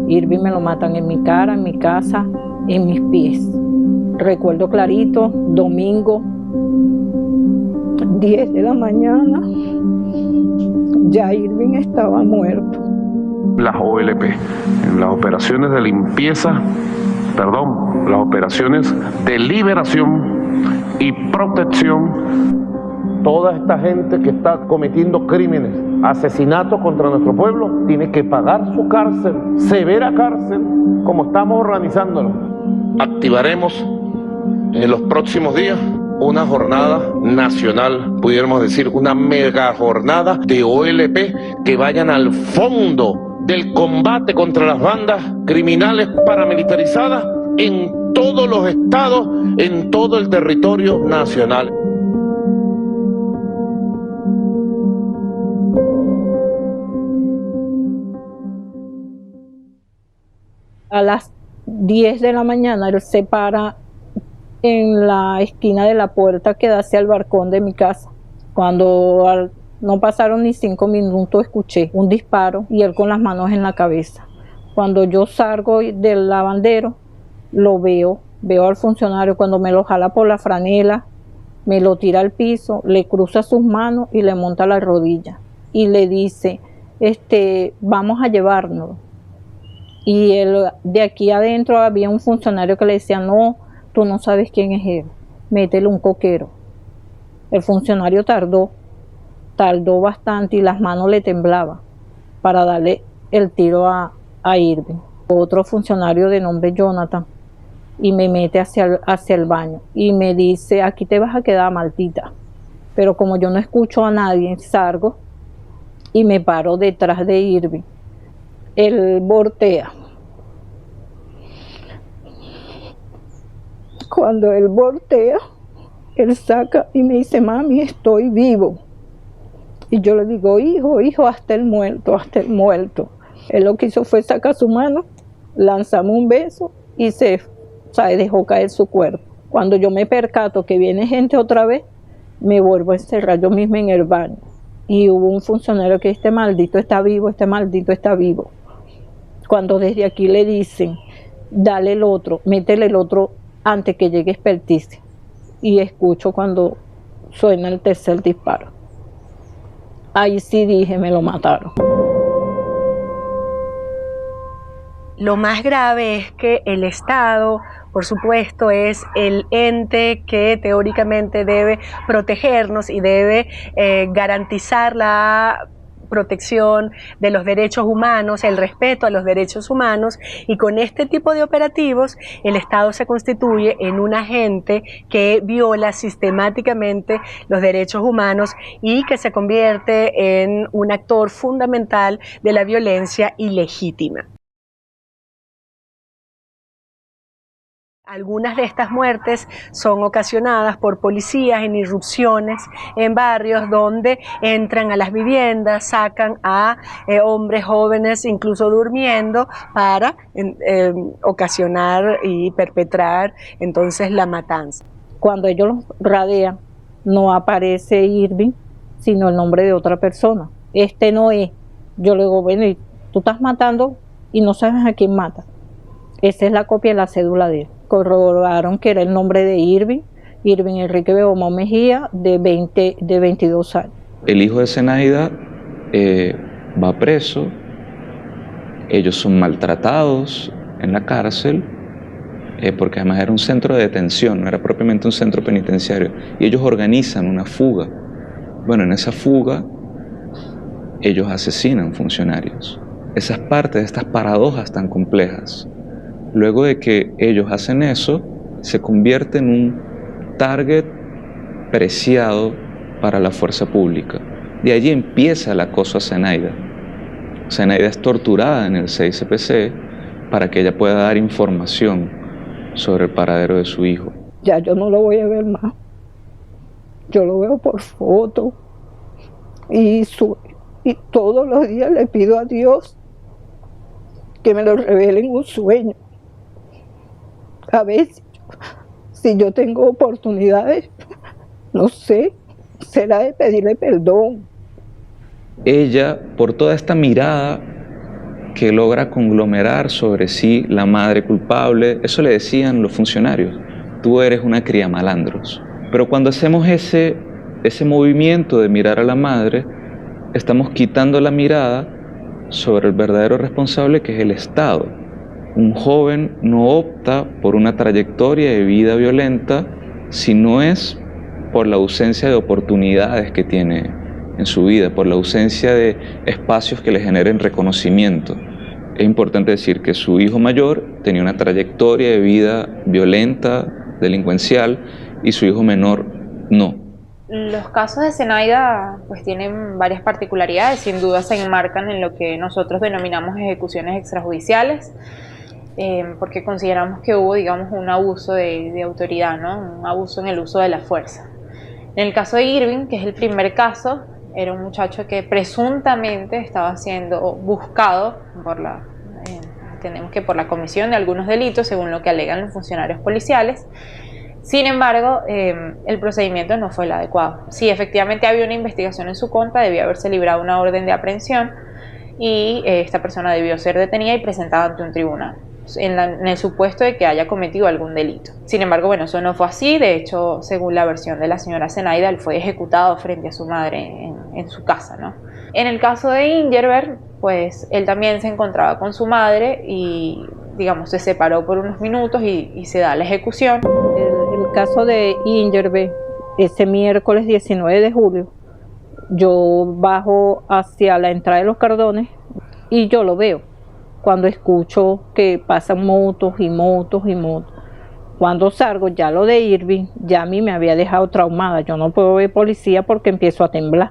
Irving me lo matan en mi cara, en mi casa, en mis pies. Recuerdo clarito, domingo, 10 de la mañana, ya Irving estaba muerto. Las OLP, las operaciones de limpieza, las operaciones de liberación y protección. Toda esta gente que está cometiendo crímenes, asesinatos contra nuestro pueblo, tiene que pagar su cárcel, severa cárcel, como estamos organizándolo. Activaremos en los próximos días una jornada nacional, pudiéramos decir una mega jornada de OLP que vayan al fondo del combate contra las bandas criminales paramilitarizadas en todos los estados, en todo el territorio nacional. A las 10 de la mañana él se para en la esquina de la puerta que da hacia el balcón de mi casa. Cuando no pasaron ni 5 minutos escuché un disparo y él con las manos en la cabeza. Cuando yo salgo del lavandero, lo veo al funcionario cuando me lo jala por la franela, me lo tira al piso, le cruza sus manos y le monta la rodilla y le dice, vamos a llevárnoslo. Y de aquí adentro había un funcionario que le decía, no, tú no sabes quién es él, métele un coquero. El funcionario tardó bastante y las manos le temblaban para darle el tiro a Irving. Otro funcionario de nombre Jonathan y me mete hacia el baño y me dice, aquí te vas a quedar, maldita. Pero como yo no escucho a nadie, salgo y me paro detrás de Irving. Él voltea. Cuando él voltea, él saca y me dice, mami, estoy vivo. Y yo le digo, hijo, hasta el muerto, hasta el muerto. Él lo que hizo fue sacar su mano, lanzarme un beso y dejó caer su cuerpo. Cuando yo me percato que viene gente otra vez, me vuelvo a encerrar yo misma en el baño. Y hubo un funcionario que este maldito está vivo, este maldito está vivo. Cuando desde aquí le dicen, dale el otro, métele el otro antes que llegue experticia. Y escucho cuando suena el tercer disparo. Ahí sí dije, me lo mataron. Lo más grave es que el Estado, por supuesto, es el ente que teóricamente debe protegernos y debe garantizar la protección de los derechos humanos, el respeto a los derechos humanos, y con este tipo de operativos el Estado se constituye en un agente que viola sistemáticamente los derechos humanos y que se convierte en un actor fundamental de la violencia ilegítima. Algunas de estas muertes son ocasionadas por policías en irrupciones en barrios donde entran a las viviendas, sacan a hombres jóvenes incluso durmiendo para ocasionar y perpetrar entonces la matanza. Cuando ellos los radean, no aparece Irving, sino el nombre de otra persona. Este no es. Yo le digo, bueno, y tú estás matando y no sabes a quién mata. Esa es la copia de la cédula de él. Corroboraron que era el nombre de Irving Enrique Bebomón Mejía, de 22 años. El hijo de Zenaida va preso, ellos son maltratados en la cárcel, porque además era un centro de detención, no era propiamente un centro penitenciario, y ellos organizan una fuga. Bueno, en esa fuga ellos asesinan funcionarios. Esa es parte de estas paradojas tan complejas. Luego de que ellos hacen eso, se convierte en un target preciado para la fuerza pública. De allí empieza el acoso a Zenaida. Zenaida es torturada en el 6CPC para que ella pueda dar información sobre el paradero de su hijo. Ya yo no lo voy a ver más. Yo lo veo por foto y todos los días le pido a Dios que me lo revele en un sueño. A veces, si yo tengo oportunidades, no sé, será de pedirle perdón. Ella, por toda esta mirada que logra conglomerar sobre sí la madre culpable. Eso le decían los funcionarios: tú eres una cría malandros. Pero cuando hacemos ese movimiento de mirar a la madre, estamos quitando la mirada sobre el verdadero responsable, que es el Estado. Un joven no opta por una trayectoria de vida violenta si no es por la ausencia de oportunidades que tiene en su vida, por la ausencia de espacios que le generen reconocimiento. Es importante decir que su hijo mayor tenía una trayectoria de vida violenta, delincuencial, y su hijo menor no. Los casos de Zenaida pues tienen varias particularidades, sin duda se enmarcan en lo que nosotros denominamos ejecuciones extrajudiciales, porque consideramos que hubo, digamos, un abuso de autoridad, ¿no? Un abuso en el uso de la fuerza. En el caso de Irving, que es el primer caso, era un muchacho que presuntamente estaba siendo buscado entendemos que por la comisión de algunos delitos, según lo que alegan los funcionarios policiales. Sin embargo, el procedimiento no fue el adecuado. Sí, efectivamente había una investigación en su contra, debía haberse librado una orden de aprehensión y esta persona debió ser detenida y presentada ante un tribunal en el supuesto de que haya cometido algún delito. Sin embargo, bueno, eso no fue así. De hecho, según la versión de la señora Zenaida, él fue ejecutado frente a su madre en su casa, ¿no? En el caso de Ingerberg, pues él también se encontraba con su madre y, digamos, se separó por unos minutos y se da la ejecución. El caso de Ingerberg, ese miércoles 19 de julio, yo bajo hacia la entrada de los Cardones y yo lo veo. Cuando escucho que pasan motos y motos y motos. Cuando salgo, ya lo de Irving, ya a mí me había dejado traumada. Yo no puedo ver policía porque empiezo a temblar.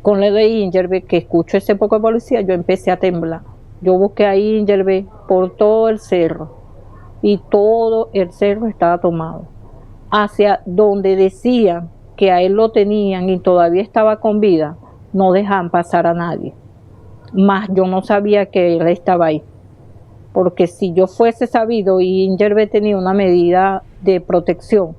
Con lo de Ingerberg, que escucho ese poco de policía, yo empecé a temblar. Yo busqué a Ingerberg por todo el cerro y todo el cerro estaba tomado. Hacia donde decían que a él lo tenían y todavía estaba con vida, no dejaban pasar a nadie. Más yo no sabía que él estaba ahí, porque si yo fuese sabido y Ingerberg tenía una medida de protección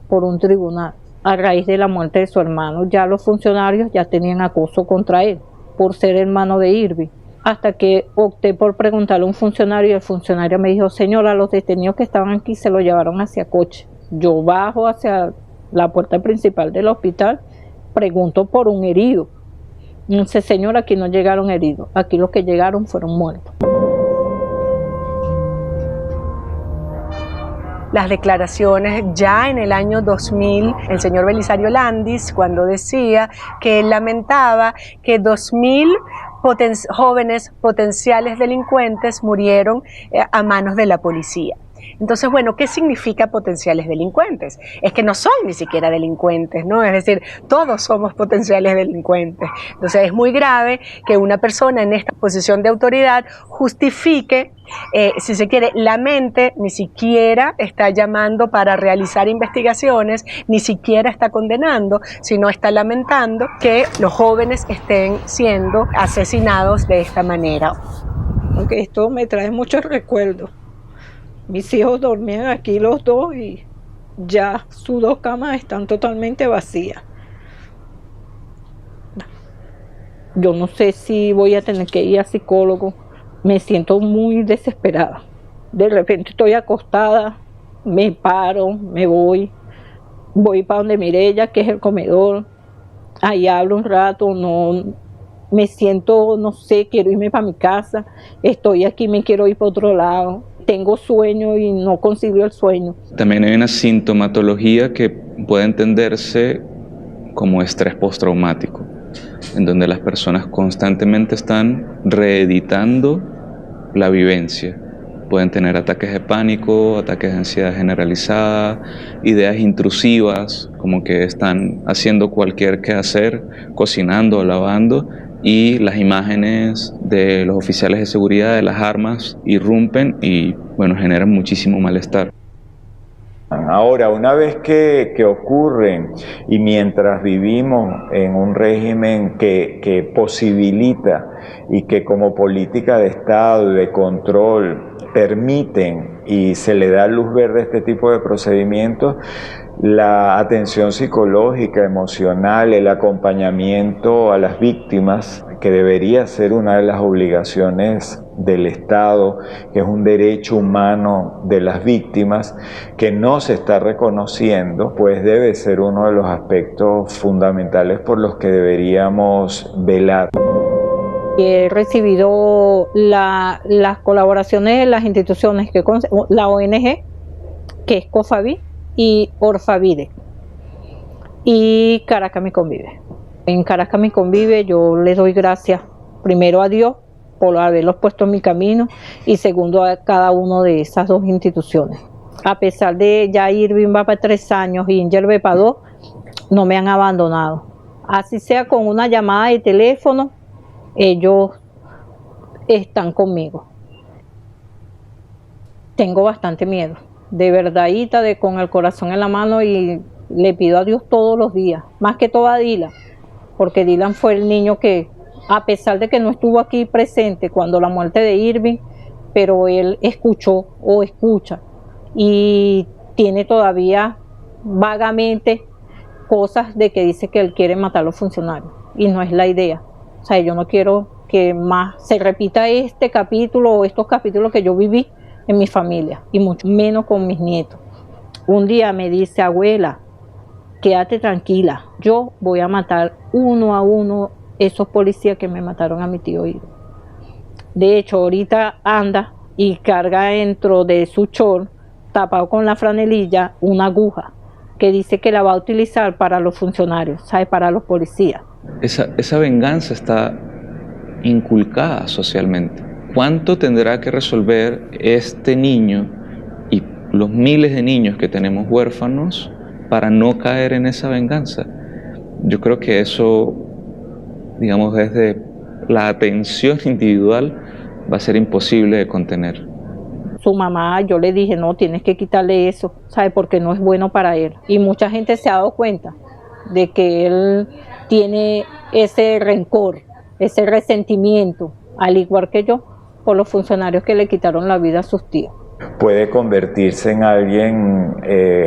por un tribunal, a raíz de la muerte de su hermano, ya los funcionarios ya tenían acoso contra él, por ser hermano de Irving, hasta que opté por preguntarle a un funcionario y el funcionario me dijo: señora, los detenidos que estaban aquí se lo llevaron hacia coche. Yo bajo hacia la puerta principal del hospital, pregunto por un herido. Dice: señor, aquí no llegaron heridos, aquí los que llegaron fueron muertos. Las declaraciones ya en el año 2000, el señor Belisario Landis, cuando decía que él lamentaba que 2000 jóvenes potenciales delincuentes murieron a manos de la policía. Entonces, bueno, ¿qué significa potenciales delincuentes? Es que no son ni siquiera delincuentes, ¿no? Es decir, todos somos potenciales delincuentes. Entonces, es muy grave que una persona en esta posición de autoridad justifique, si se quiere, la mente, ni siquiera está llamando para realizar investigaciones, ni siquiera está condenando, sino está lamentando que los jóvenes estén siendo asesinados de esta manera. Aunque esto me trae muchos recuerdos. Mis hijos dormían aquí los dos y ya sus dos camas están totalmente vacías. Yo no sé si voy a tener que ir a psicólogo. Me siento muy desesperada. De repente estoy acostada, me paro, me voy para donde Mireya, que es el comedor. Ahí hablo un rato, no me siento, no sé, quiero irme para mi casa. Estoy aquí, me quiero ir para otro lado. Tengo sueño y no concilio el sueño. También hay una sintomatología que puede entenderse como estrés postraumático, en donde las personas constantemente están reeditando la vivencia. Pueden tener ataques de pánico, ataques de ansiedad generalizada, ideas intrusivas, como que están haciendo cualquier quehacer, cocinando o lavando, y las imágenes de los oficiales de seguridad, de las armas, irrumpen y, bueno, generan muchísimo malestar. Ahora, una vez que ocurren y mientras vivimos en un régimen que posibilita y que como política de Estado y de control permiten y se le da luz verde a este tipo de procedimientos, la atención psicológica, emocional, el acompañamiento a las víctimas, que debería ser una de las obligaciones del Estado, que es un derecho humano de las víctimas, que no se está reconociendo, pues debe ser uno de los aspectos fundamentales por los que deberíamos velar. He recibido las colaboraciones de las instituciones, la ONG, que es COFAVI, y Orfavide, y Caracas Me Convive. En Caracas Me Convive yo le doy gracias primero a Dios por haberlos puesto en mi camino y segundo a cada una de esas dos instituciones. A pesar de ya Irving va para 3 años y Inger va para 2, no me han abandonado. Así sea con una llamada de teléfono, ellos están conmigo. Tengo bastante miedo, de verdadita, con el corazón en la mano, y le pido a Dios todos los días, más que todo a Dylan, porque Dylan fue el niño que, a pesar de que no estuvo aquí presente cuando la muerte de Irving, pero él escuchó o escucha y tiene todavía vagamente cosas de que dice que él quiere matar a los funcionarios, y no es la idea. O sea, yo no quiero que más se repita este capítulo o estos capítulos que yo viví en mi familia, y mucho menos con mis nietos. Un día me dice: abuela, quédate tranquila, yo voy a matar uno a uno esos policías que me mataron a mi tío Irving. De hecho, ahorita anda y carga dentro de su short, tapado con la franelilla, una aguja que dice que la va a utilizar para los funcionarios, ¿sabe? Para los policías. Esa venganza está inculcada socialmente. ¿Cuánto tendrá que resolver este niño y los miles de niños que tenemos huérfanos para no caer en esa venganza? Yo creo que eso, digamos, desde la atención individual va a ser imposible de contener. Su mamá, yo le dije: no, tienes que quitarle eso, ¿sabe? Porque no es bueno para él. Y mucha gente se ha dado cuenta de que él tiene ese rencor, ese resentimiento, al igual que yo, por los funcionarios que le quitaron la vida a sus tíos. Puede convertirse en alguien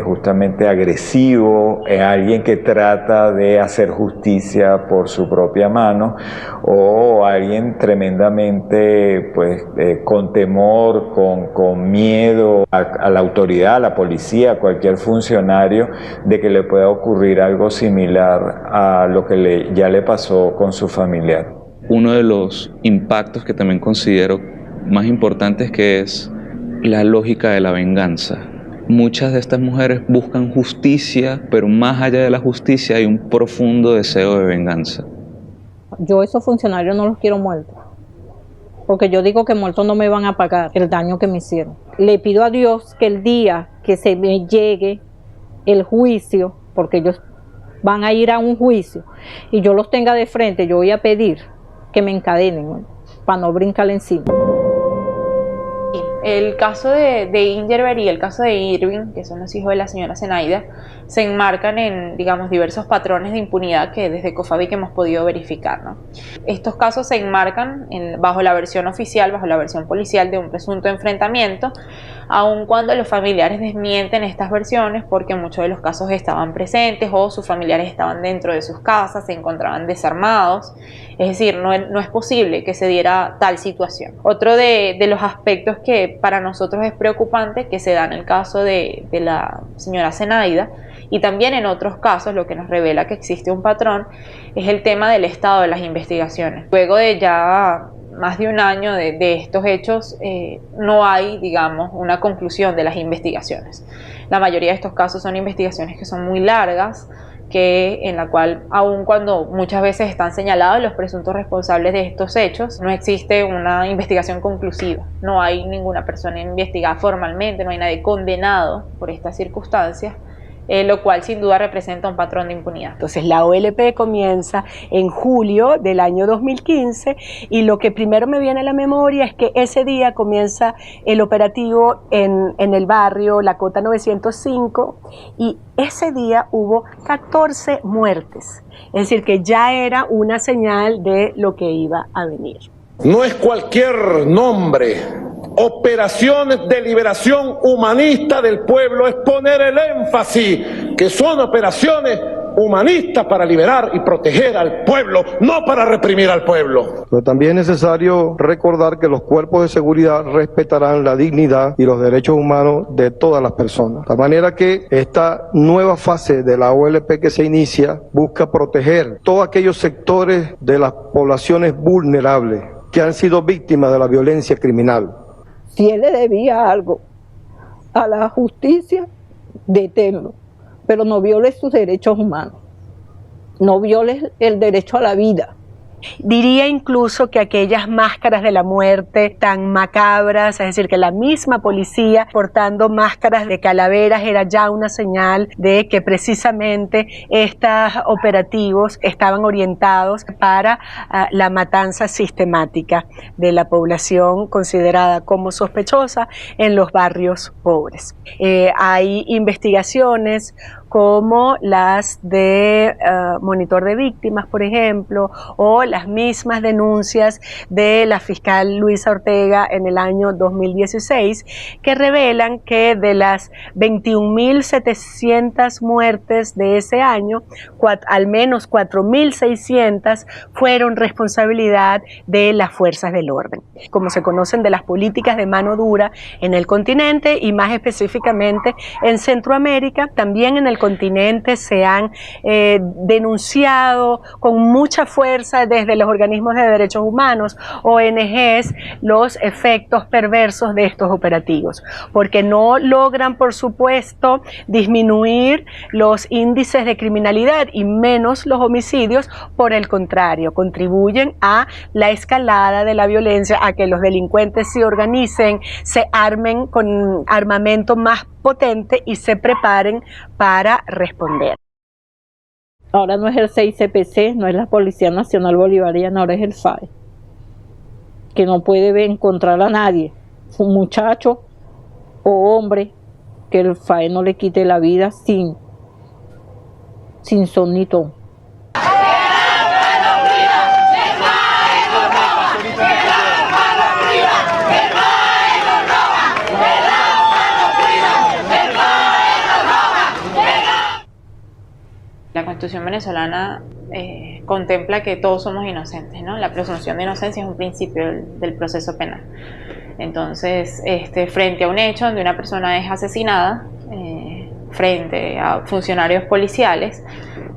justamente agresivo, en alguien que trata de hacer justicia por su propia mano, o alguien tremendamente con temor, con miedo a la autoridad, a la policía, a cualquier funcionario, de que le pueda ocurrir algo similar a lo que ya le pasó con su familiar. Uno de los impactos que también considero más importantes, que es la lógica de la venganza. Muchas de estas mujeres buscan justicia, pero más allá de la justicia hay un profundo deseo de venganza. Yo esos funcionarios no los quiero muertos, porque yo digo que muertos no me van a pagar el daño que me hicieron. Le pido a Dios que el día que se me llegue el juicio, porque ellos van a ir a un juicio, y yo los tenga de frente, yo voy a pedir que me encadenen, ¿no?, para no brincarle encima. El caso de Ingerber y el caso de Irving, que son los hijos de la señora Zenaida, se enmarcan en, digamos, diversos patrones de impunidad que desde COFAVIC hemos podido verificar, ¿no? Estos casos se enmarcan bajo la versión oficial, bajo la versión policial de un presunto enfrentamiento, aun cuando los familiares desmienten estas versiones porque muchos de los casos estaban presentes o sus familiares estaban dentro de sus casas, se encontraban desarmados. Es decir, no es posible que se diera tal situación. Otro de los aspectos que para nosotros es preocupante, que se da en el caso de la señora Zenaida y también en otros casos, lo que nos revela que existe un patrón, es el tema del estado de las investigaciones. Luego de ya más de un año de estos hechos, no hay, digamos, una conclusión de las investigaciones. La mayoría de estos casos son investigaciones que son muy largas, en la cual, aun cuando muchas veces están señalados los presuntos responsables de estos hechos, no existe una investigación conclusiva. No hay ninguna persona investigada formalmente, no hay nadie condenado por estas circunstancias, lo cual sin duda representa un patrón de impunidad. Entonces la OLP comienza en julio del año 2015 y lo que primero me viene a la memoria es que ese día comienza el operativo en el barrio La Cota 905 y ese día hubo 14 muertes, es decir que ya era una señal de lo que iba a venir. No es cualquier nombre. Operaciones de liberación humanista del pueblo es poner el énfasis que son operaciones humanistas para liberar y proteger al pueblo, no para reprimir al pueblo. Pero también es necesario recordar que los cuerpos de seguridad respetarán la dignidad y los derechos humanos de todas las personas. De manera que esta nueva fase de la OLP que se inicia busca proteger todos aquellos sectores de las poblaciones vulnerables que han sido víctimas de la violencia criminal. Si él le debía algo a la justicia, deténlo, pero no violes sus derechos humanos, no violes el derecho a la vida. Diría incluso que aquellas máscaras de la muerte tan macabras, es decir, que la misma policía portando máscaras de calaveras era ya una señal de que precisamente estos operativos estaban orientados para la matanza sistemática de la población considerada como sospechosa en los barrios pobres. Hay investigaciones como las de Monitor de Víctimas, por ejemplo, o las mismas denuncias de la fiscal Luisa Ortega en el año 2016, que revelan que de las 21.700 muertes de ese año, al menos 4.600 fueron responsabilidad de las fuerzas del orden. Como se conocen de las políticas de mano dura en el continente y más específicamente en Centroamérica, también en el continente se han denunciado con mucha fuerza desde los organismos de derechos humanos, ONGs, los efectos perversos de estos operativos, porque no logran, por supuesto, disminuir los índices de criminalidad y menos los homicidios, por el contrario, contribuyen a la escalada de la violencia, a que los delincuentes se organicen, se armen con armamento más potente y se preparen para responder. Ahora no es el CICPC, no es la Policía Nacional Bolivariana, ahora es el FAE, que no puede encontrar a nadie, un muchacho o hombre, que el FAE no le quite la vida sin son ni ton. La Constitución venezolana contempla que todos somos inocentes, ¿no? La presunción de inocencia es un principio del proceso penal. Entonces, frente a un hecho donde una persona es asesinada, frente a funcionarios policiales,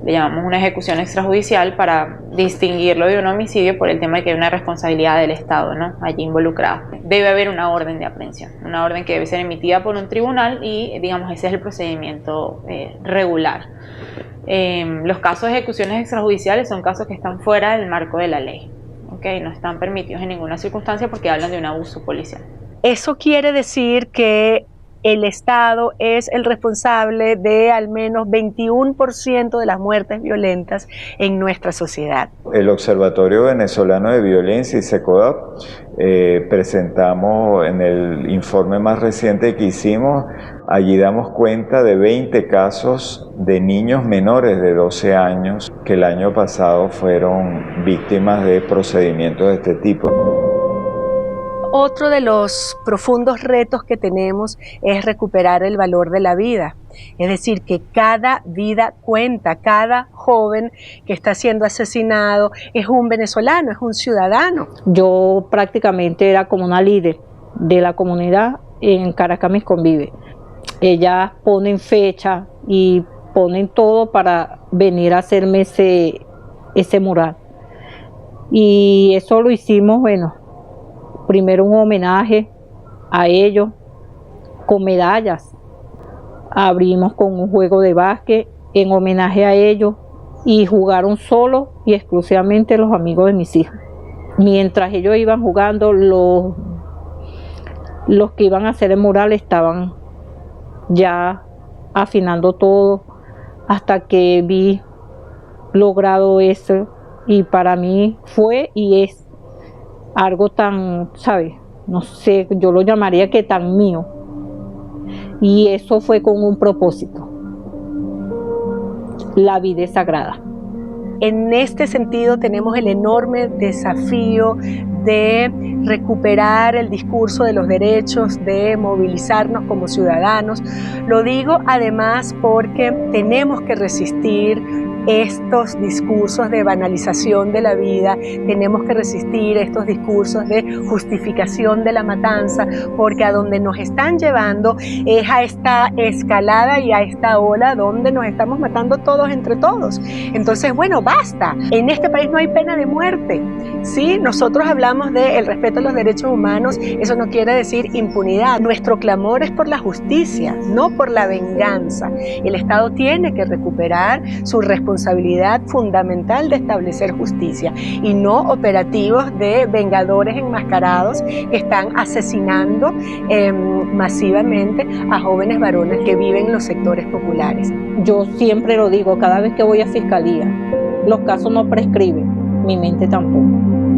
le llamamos una ejecución extrajudicial para distinguirlo de un homicidio por el tema de que hay una responsabilidad del Estado, ¿no?, allí involucrada. Debe haber una orden de aprehensión, una orden que debe ser emitida por un tribunal y, digamos, ese es el procedimiento regular. Los casos de ejecuciones extrajudiciales son casos que están fuera del marco de la ley, ¿okay? No están permitidos en ninguna circunstancia porque hablan de un abuso policial. Eso quiere decir que el Estado es el responsable de al menos 21% de las muertes violentas en nuestra sociedad. El Observatorio Venezolano de Violencia y SECODAP presentamos en el informe más reciente que hicimos, allí damos cuenta de 20 casos de niños menores de 12 años que el año pasado fueron víctimas de procedimientos de este tipo. Otro de los profundos retos que tenemos es recuperar el valor de la vida. Es decir, que cada vida cuenta, cada joven que está siendo asesinado es un venezolano, es un ciudadano. Yo prácticamente era como una líder de la comunidad en Caracas Mis Convive. Ellas ponen fecha y ponen todo para venir a hacerme ese mural. Y eso lo hicimos, bueno, primero un homenaje a ellos con medallas. Abrimos con un juego de básquet en homenaje a ellos y jugaron solo y exclusivamente los amigos de mis hijas. Mientras ellos iban jugando, los que iban a hacer el mural estaban ya afinando todo hasta que vi logrado eso, y para mí fue y es algo tan, ¿sabes? No sé, yo lo llamaría que tan mío. Y eso fue con un propósito. La vida es sagrada. En este sentido tenemos el enorme desafío de recuperar el discurso de los derechos, de movilizarnos como ciudadanos. Lo digo además porque tenemos que resistir estos discursos de banalización de la vida, tenemos que resistir estos discursos de justificación de la matanza, porque a donde nos están llevando es a esta escalada y a esta ola donde nos estamos matando todos entre todos. Entonces, bueno, basta. En este país no hay pena de muerte. ¿Sí? Nosotros hablamos del respeto a los derechos humanos, eso no quiere decir impunidad. Nuestro clamor es por la justicia, no por la venganza. El Estado tiene que recuperar su responsabilidad fundamental de establecer justicia y no operativos de vengadores enmascarados que están asesinando masivamente a jóvenes varones que viven en los sectores populares. Yo siempre lo digo, cada vez que voy a fiscalía, los casos no prescriben, mi mente tampoco.